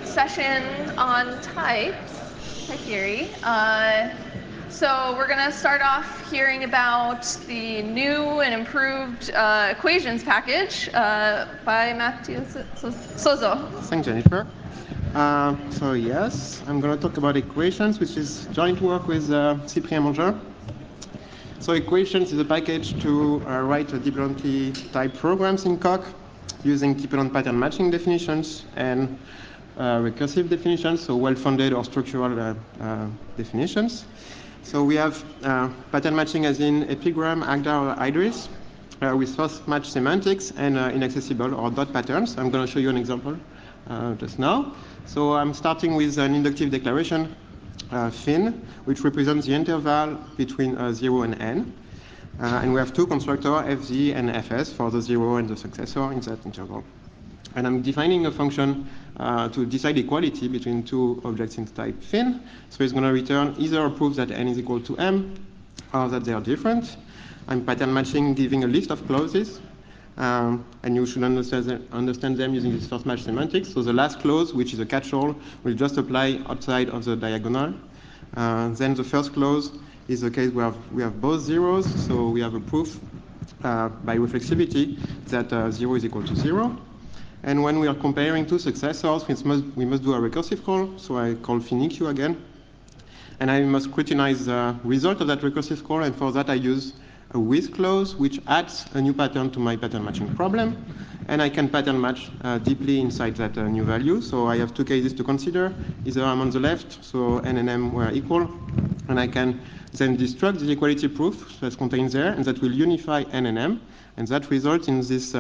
session on type theory. So we're going to start off hearing about the new and improved equations package by Matthew Sozo. Thanks, Jennifer. So yes, I'm going to talk about equations, which is joint work with Cyprien Manger. So equations is a package to write dependently typed programs in Coq using dependent pattern matching definitions and recursive definitions, so well-founded or structural definitions. So we have pattern matching as in epigram, agda, or idris, with first match semantics and inaccessible or dot patterns. I'm going to show you an example just now. So I'm starting with an inductive declaration, fin, which represents the interval between 0 and n. And we have two constructors, fz and fs, for the 0 and the successor in that interval. And I'm defining a function to decide equality between two objects in type fin. So it's going to return either a proof that n is equal to m or that they are different. I'm pattern matching, giving a list of clauses. And you should understand them using this first match semantics. So the last clause, which is a catch-all, will just apply outside of the diagonal. Then the first clause is the case where we have both zeros. So we have a proof by reflexivity that 0 is equal to 0. And when we are comparing two successors, we must do a recursive call. So I call finiq again. And I must scrutinize the result of that recursive call. And for that, I use a with clause, which adds a new pattern to my pattern matching problem. And I can pattern match deeply inside that new value. So I have two cases to consider. Either I'm on the left, so n and m were equal. And I can then destruct the equality proof that's contained there, and that will unify n and m. And that results in this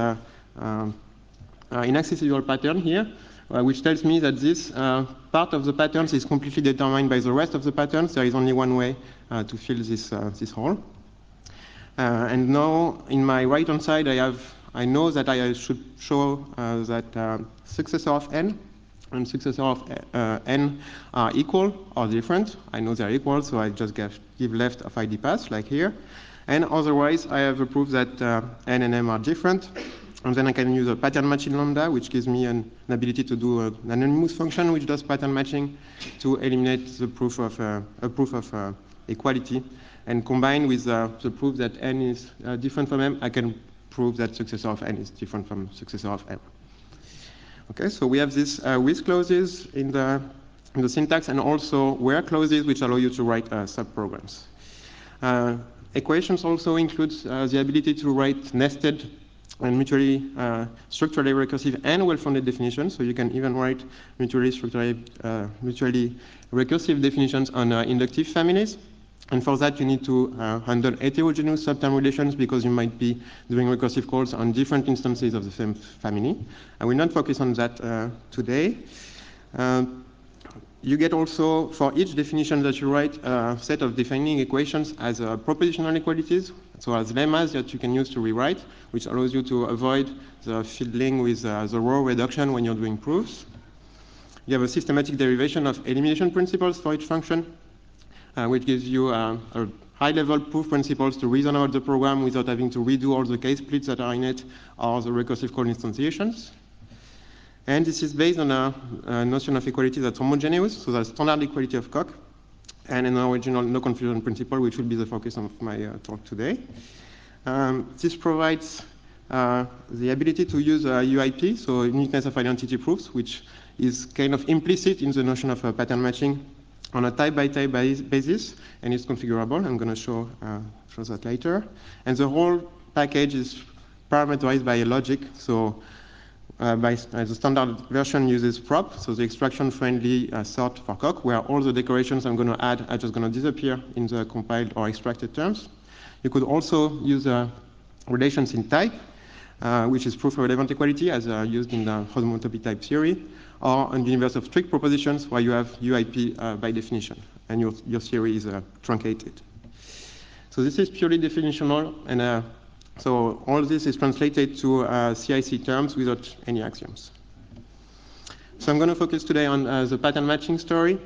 inaccessible pattern here, which tells me that this part of the patterns is completely determined by the rest of the patterns. There is only one way to fill this hole. And now, in my right-hand side, I know that I should show that successor of n and successor of n are equal or different. I know they're equal, so I just give left of ID pass, like here. And otherwise, I have a proof that n and m are different. And then I can use a pattern matching lambda, which gives me an ability to do an anonymous function, which does pattern matching to eliminate the proof of equality. And combined with the proof that n is different from m, I can prove that successor of n is different from successor of m. Okay, so we have these with clauses in the syntax, and also where clauses, which allow you to write subprograms. Equations also includes the ability to write nested and mutually structurally recursive and well-founded definitions. So you can even write mutually recursive definitions on inductive families. And for that, you need to handle heterogeneous subterm relations, because you might be doing recursive calls on different instances of the same family. I will not focus on that today. You get also, for each definition that you write, a set of defining equations as propositional equalities, so as lemmas that you can use to rewrite, which allows you to avoid the fiddling with the row reduction when you're doing proofs. You have a systematic derivation of elimination principles for each function, which gives you a high-level proof principles to reason about the program without having to redo all the case splits that are in it or the recursive call instantiations. And this is based on a notion of equality that's homogeneous, so the standard equality of Coq, and an original no confusion principle, which will be the focus of my talk today. This provides the ability to use UIP, so uniqueness of identity proofs, which is kind of implicit in the notion of pattern matching on a type-by-type basis, and it's configurable. I'm going to show that later. And the whole package is parameterized by a logic. So the standard version uses prop, so the extraction-friendly sort for Coq, where all the decorations I'm going to add are just going to disappear in the compiled or extracted terms. You could also use relations in type, which is proof-relevant equality, as used in the homotopy type theory, or an universe of strict propositions where you have UIP by definition, and your theory is truncated. So this is purely definitional, and so all this is translated to CIC terms without any axioms. So I'm going to focus today on the pattern matching story,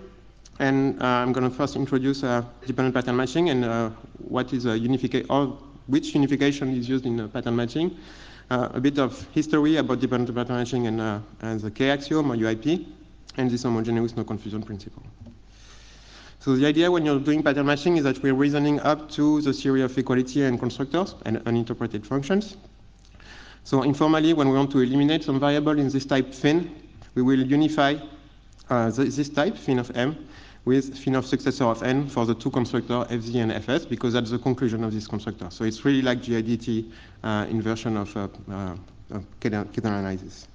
and I'm going to first introduce dependent pattern matching and what is which unification is used in pattern matching. A bit of history about dependent pattern matching and the K axiom or UIP, and this homogeneous no confusion principle. So the idea when you're doing pattern matching is that we're reasoning up to the theory of equality and constructors and uninterpreted functions. So informally, when we want to eliminate some variable in this type fin, we will unify this type, fin of M, with fin of successor of N for the two constructors Fz and Fs, because that's the conclusion of this constructor. So it's really like GIDT inversion of Internalizing.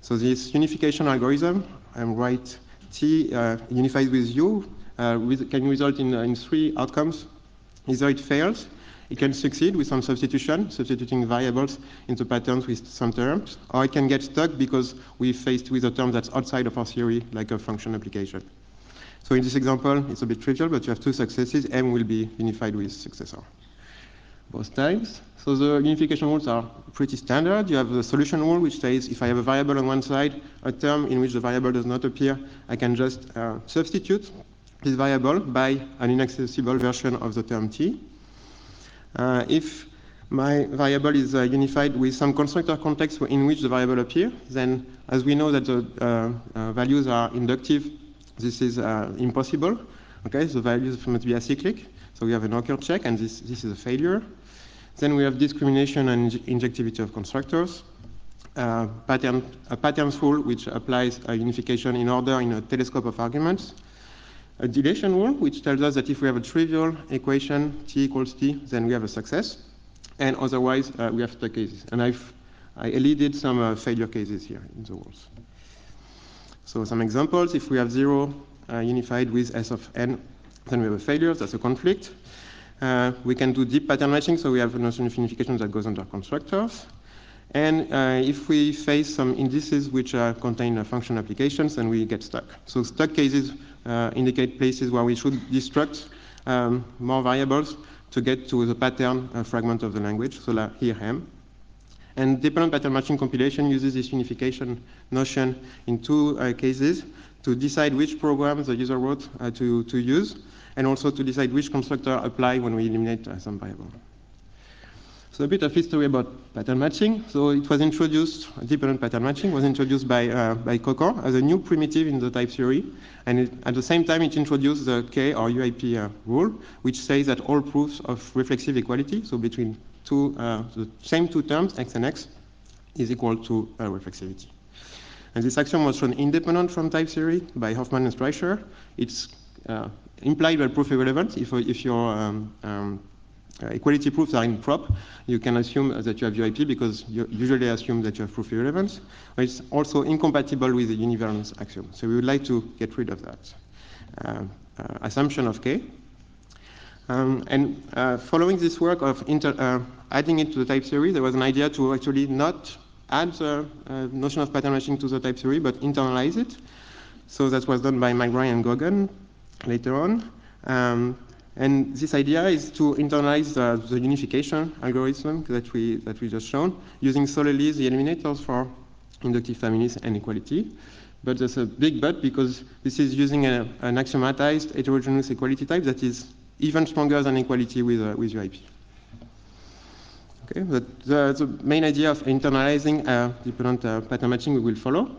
So this unification algorithm, write T unified with U, can result in three outcomes. Either it fails, it can succeed with some substituting variables into patterns with some terms, or it can get stuck because we faced with a term that's outside of our theory, like a function application. So in this example, it's a bit trivial, but you have two successes. M will be unified with successor both times. So the unification rules are pretty standard. You have the solution rule, which says if I have a variable on one side, a term in which the variable does not appear, I can just substitute this variable by an inaccessible version of the term T. If my variable is unified with some constructor context in which the variable appears, then as we know that the values are inductive, this is impossible. Okay, the values must be acyclic. So we have an occur check, and this is a failure. Then we have discrimination and injectivity of constructors. A patterns rule, which applies a unification in order in a telescope of arguments. A dilation rule, which tells us that if we have a trivial equation, T equals T, then we have a success. And otherwise, we have stuck cases. And I elided some failure cases here in the rules. So some examples, if we have 0 unified with S of N, then we have a failure, that's a conflict. We can do deep pattern matching, so we have a notion of unification that goes under constructors. And if we face some indices which contain function applications, then we get stuck. So stuck cases indicate places where we should destruct more variables to get to the pattern fragment of the language, so here M. And dependent pattern matching compilation uses this unification notion in two cases to decide which program the user wrote to use, and also to decide which constructor apply when we eliminate some variable. So a bit of history about pattern matching. So it was introduced, dependent pattern matching was introduced by Cocker as a new primitive in the type theory. And at the same time, it introduced the K or UIP rule, which says that all proofs of reflexive equality, so between the same two terms, X and X, is equal to reflexivity. And this axiom was shown independent from type theory by Hoffman and Streicher. It's implied by proof irrelevance. If your equality proofs are in prop, you can assume that you have UIP because you usually assume that you have proof irrelevance. But it's also incompatible with the univalence axiom. So we would like to get rid of that assumption of K. Following this work of adding it to the type theory, there was an idea to actually not add the notion of pattern matching to the type theory, but internalize it. So that was done by McBride and Gogan later on. And this idea is to internalize the unification algorithm that we just shown, using solely the eliminators for inductive families and equality. But there's a big but, because this is using an axiomatized heterogeneous equality type that is even stronger than equality with UIP. Okay, but the main idea of internalizing dependent pattern matching we will follow.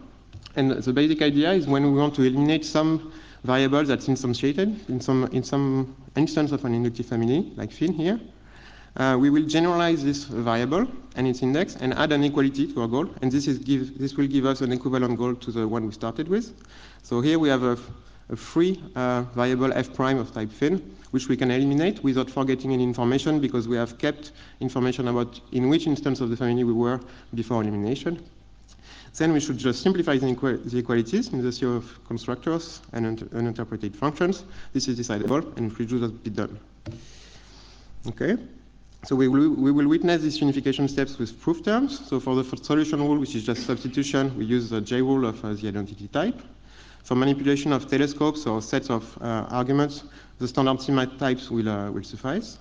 And the basic idea is when we want to eliminate some variable that's instantiated in some instance of an inductive family, like fin here, we will generalize this variable and its index and add an equality to our goal. And this will give us an equivalent goal to the one we started with. So here we have a free variable f prime of type fin, which we can eliminate without forgetting any information, because we have kept information about in which instance of the family we were before elimination. Then we should just simplify the equalities in the theory of constructors and uninterpreted functions. This is decidable, and if we do that, be done. Okay. So we will witness these unification steps with proof terms. So for the solution rule, which is just substitution, we use the J rule of the identity type. For manipulation of telescopes or sets of arguments, the standard sigma types will suffice.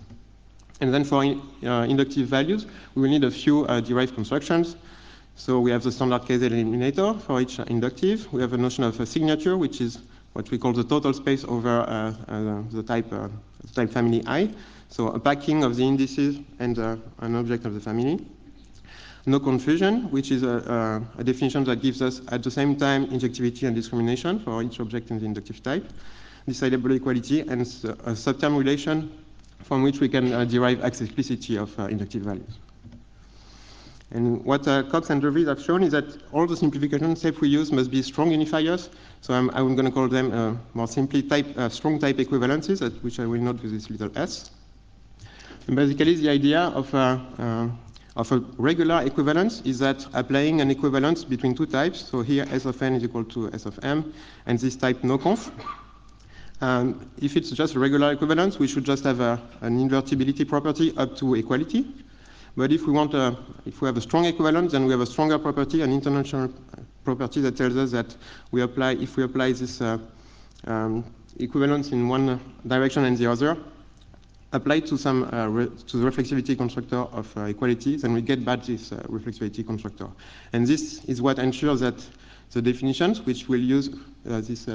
And then for inductive values, we will need a few derived constructions. So we have the standard KZ eliminator for each inductive. We have a notion of a signature, which is what we call the total space over the type family I. So a packing of the indices and an object of the family. no confusion, which is a definition that gives us at the same time injectivity and discrimination for each object in the inductive type, decidable equality, and a subterm relation from which we can derive explicitity of inductive values. And what Cox and Dervis have shown is that all the simplification steps we use must be strong unifiers. So I'm going to call them more simply strong type equivalences, which I will note with this little s. And basically, the idea of a regular equivalence is that applying an equivalence between two types, so here S of n is equal to S of m, and this type no conf. If it's just a regular equivalence, we should just have an invertibility property up to equality. But if we have a strong equivalence, then we have a stronger property, an international property that tells us that if we apply this equivalence in one direction and the other, apply to to the reflexivity constructor of equality, then we get back this reflexivity constructor. And this is what ensures that the definitions, which will use this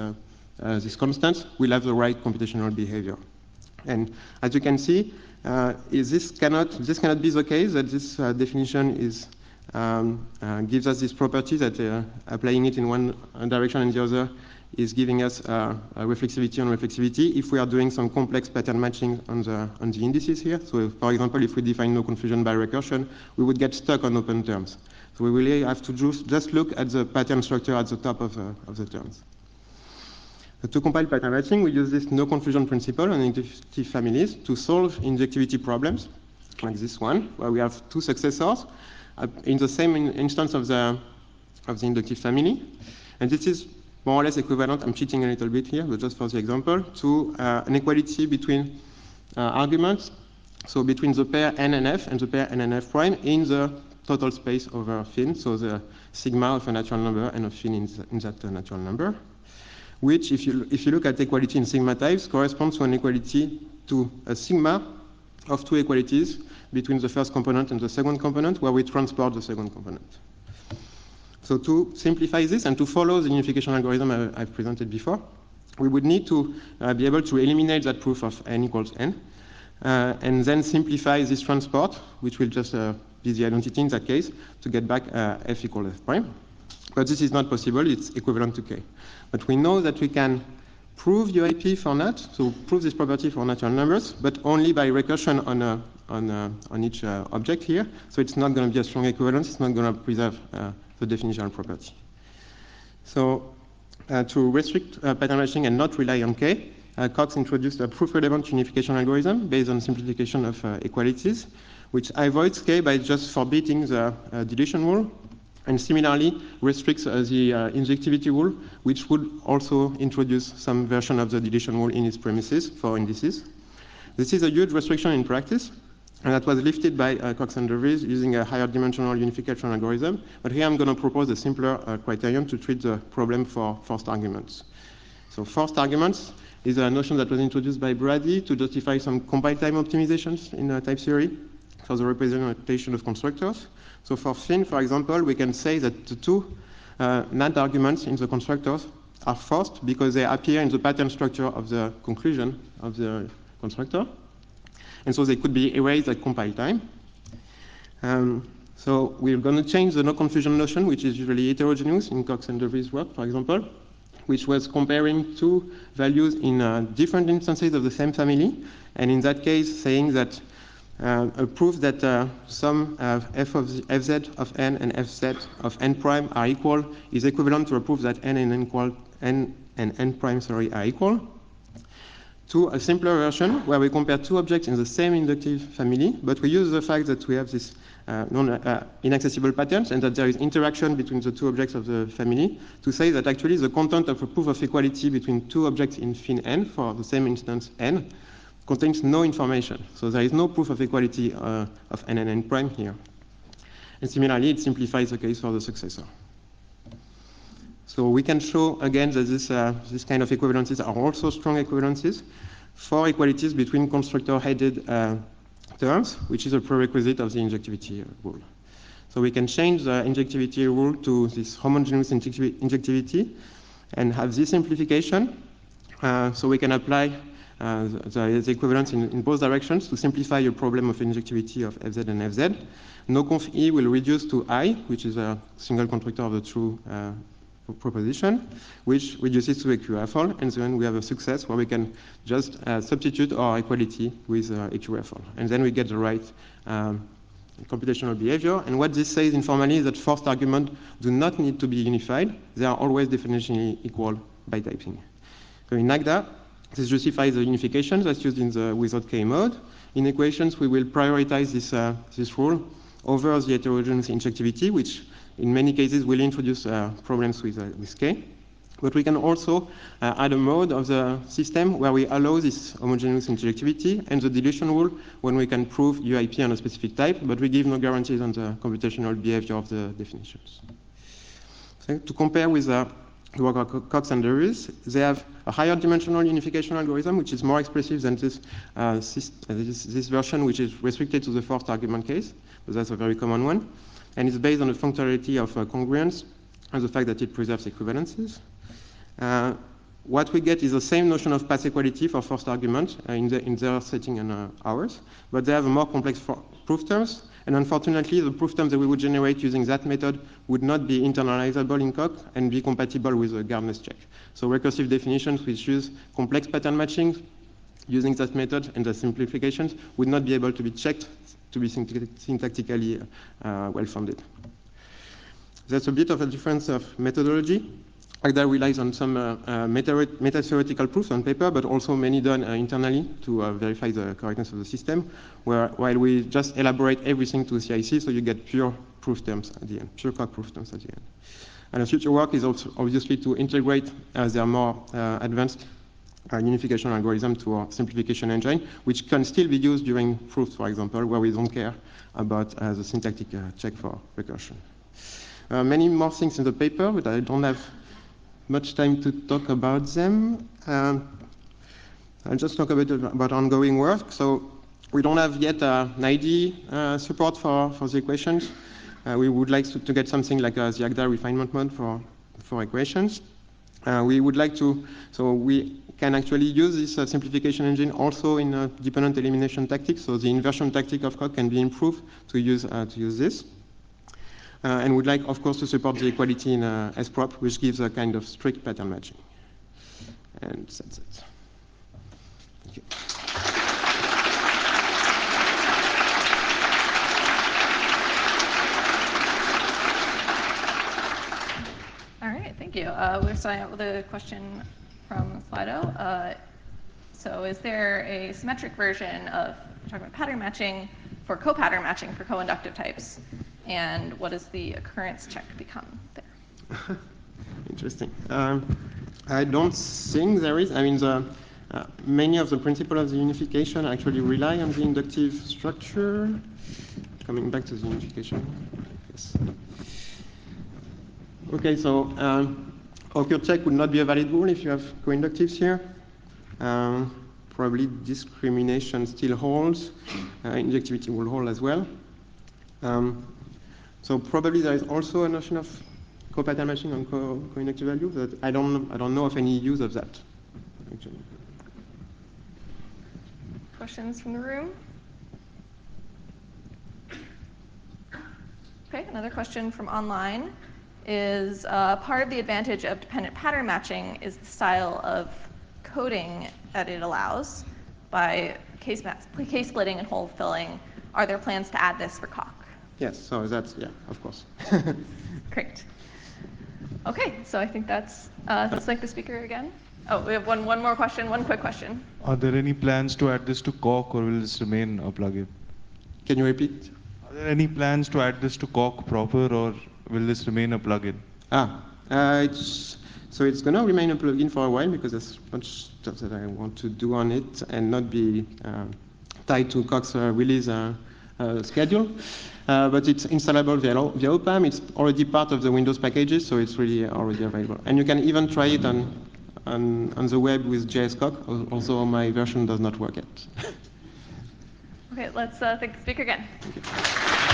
constant, will have the right computational behavior. And as you can see, this cannot be the case, that this definition gives us this property that applying it in one direction and the other is giving us reflexivity on reflexivity if we are doing some complex pattern matching on the indices here. So for example, if we define no confusion by recursion, we would get stuck on open terms. So we really have to just look at the pattern structure at the top of the terms. To compile pattern matching, we use this no confusion principle on inductive families to solve injectivity problems, like this one, where we have two successors in the same instance of the inductive family. And this is more or less equivalent, I'm cheating a little bit here, but just for the example, to an equality between arguments, so between the pair n and f and the pair n and f prime in the total space over phi, so the sigma of a natural number and of phi in that natural number, which, if you look at equality in sigma types, corresponds to an equality to a sigma of two equalities between the first component and the second component, where we transport the second component. So to simplify this and to follow the unification algorithm I've presented before, we would need to be able to eliminate that proof of n equals n, and then simplify this transport, which will just be the identity in that case, to get back f equals f prime. But this is not possible, it's equivalent to k. But we know that we can prove UIP for NAT, so prove this property for natural numbers, but only by recursion on each object here. So it's not going to be a strong equivalence, it's not going to preserve the definitional property. So to restrict pattern matching and not rely on k, Cox introduced a proof-relevant unification algorithm based on simplification of equalities, which avoids k by just forbidding the deletion rule, and similarly restricts the injectivity rule, which would also introduce some version of the deletion rule in its premises for indices. This is a huge restriction in practice, and that was lifted by Cox and Dervis using a higher dimensional unification algorithm. But here I'm going to propose a simpler criterion to treat the problem for forced arguments. So forced arguments is a notion that was introduced by Brady to justify some compile time optimizations in type theory for the representation of constructors. So for phi, for example, we can say that the two NAND arguments in the constructors are forced because they appear in the pattern structure of the conclusion of the constructor. And so they could be erased at compile time. So we're going to change the no confusion notion, which is usually heterogeneous in Cox and Dervis' work, for example, which was comparing two values in different instances of the same family. And in that case, saying that a proof that some f of the fz of n and fz of n prime are equal is equivalent to a proof that n and n prime are equal, to a simpler version where we compare two objects in the same inductive family, but we use the fact that we have this inaccessible patterns and that there is interaction between the two objects of the family to say that actually the content of a proof of equality between two objects in phi n for the same instance n contains no information. So there is no proof of equality of n and n prime here. And similarly, it simplifies the case for the successor. So we can show again that this kind of equivalences are also strong equivalences for equalities between constructor-headed terms, which is a prerequisite of the injectivity rule. So we can change the injectivity rule to this homogeneous injectivity and have this simplification. So we can apply the equivalence in both directions to simplify your problem of injectivity of fz and fz. No conf e will reduce to I, which is a single constructor of the true proposition, which reduces to equivalent, and then we have a success where we can just substitute our equality with equivalent, and then we get the right computational behavior. And what this says informally is that forced arguments do not need to be unified. They are always definitionally equal by typing. So in ACDA, this justifies the unification that's used in the without K mode. In equations, we will prioritize this rule over the heterogeneous injectivity, which in many cases will introduce problems with K. But we can also add a mode of the system where we allow this homogeneous injectivity and the dilution rule when we can prove UIP on a specific type, but we give no guarantees on the computational behavior of the definitions. So to compare with the work of Cox and Darius, they have a higher dimensional unification algorithm, which is more expressive than this version, which is restricted to the forced argument case, but that's a very common one. And it's based on the functionality of congruence and the fact that it preserves equivalences. What we get is the same notion of path equality for forced argument in their setting and ours, but they have a more complex proof terms. And unfortunately, the proof terms that we would generate using that method would not be internalizable in Coq and be compatible with the Gardner's check. So recursive definitions which use complex pattern matching using that method and the simplifications would not be able to be checked to be syntactically well-founded. That's a bit of a difference of methodology. ACDA relies on some meta-theoretical proofs on paper, but also many done internally to verify the correctness of the system, while we just elaborate everything to CIC, so you get pure proof terms at the end, pure Coq proof terms at the end. And the future work is also obviously to integrate their more advanced unification algorithm to our simplification engine, which can still be used during proofs, for example, where we don't care about the syntactic check for recursion. Many more things in the paper, but I don't have much time to talk about them. I'll just talk a bit about ongoing work. So we don't have yet an ID support for the equations. We would like to get something like the ACDA refinement mode for equations. We would like to, so we can actually use this simplification engine also in dependent elimination tactics. So the inversion tactic of Coq can be improved to use this. And would like, of course, to support the equality in S-prop, which gives a kind of strict pattern matching. And that's it. Thank you. All right, thank you. We're starting out with a question from Slido. So is there a symmetric version of talking about pattern matching for co-pattern matching for co-inductive types? And what does the occurrence check become there? Interesting. I don't think there is. I mean, many of the principles of the unification actually rely on the inductive structure. Coming back to the unification. Yes. Okay, so occur check would not be a valid rule if you have co-inductives here. Probably discrimination still holds. Injectivity will hold as well. So probably there is also a notion of co-pattern matching on co-inductive values. That I don't know of any use of that, actually. Questions from the room? Okay, another question from online is part of the advantage of dependent pattern matching is the style of coding that it allows by case splitting and hole filling. Are there plans to add this for Coq? Yes, so that's, yeah, of course. Great. Okay, so I think that's like the speaker again. Oh, we have one more question, one quick question. Are there any plans to add this to Coq, or will this remain a plugin? Can you repeat? Are there any plans to add this to Coq proper, or will this remain a plugin? So it's going to remain a plugin for a while because there's much stuff that I want to do on it and not be tied to Coq's release schedule. But it's installable via OPAM. It's already part of the Windows packages, so it's really already available. And you can even try it on the web with JS Coq, although my version does not work yet. Okay, let's thank the speaker again. Thank you.